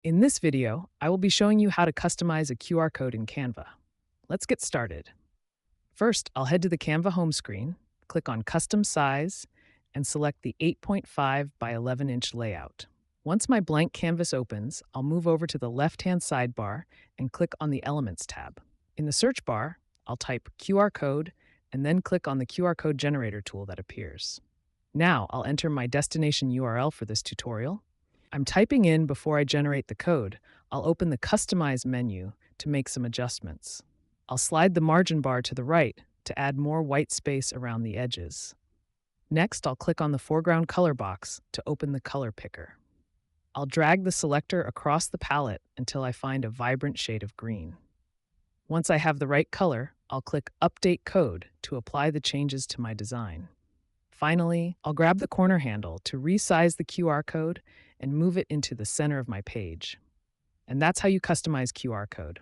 In this video, I will be showing you how to customize a QR code in Canva. Let's get started. First, I'll head to the Canva home screen, click on Custom Size, and select the 8.5 by 11-inch layout. Once my blank canvas opens, I'll move over to the left-hand sidebar and click on the Elements tab. In the search bar, I'll type QR code and then click on the QR code generator tool that appears. Now, I'll enter my destination URL for this tutorial. I'm typing in before I generate the code. I'll open the Customize menu to make some adjustments. I'll slide the margin bar to the right to add more white space around the edges. Next, I'll click on the foreground color box to open the color picker. I'll drag the selector across the palette until I find a vibrant shade of green. Once I have the right color, I'll click Update Code to apply the changes to my design. Finally, I'll grab the corner handle to resize the QR code and move it into the center of my page. And that's how you customize QR code.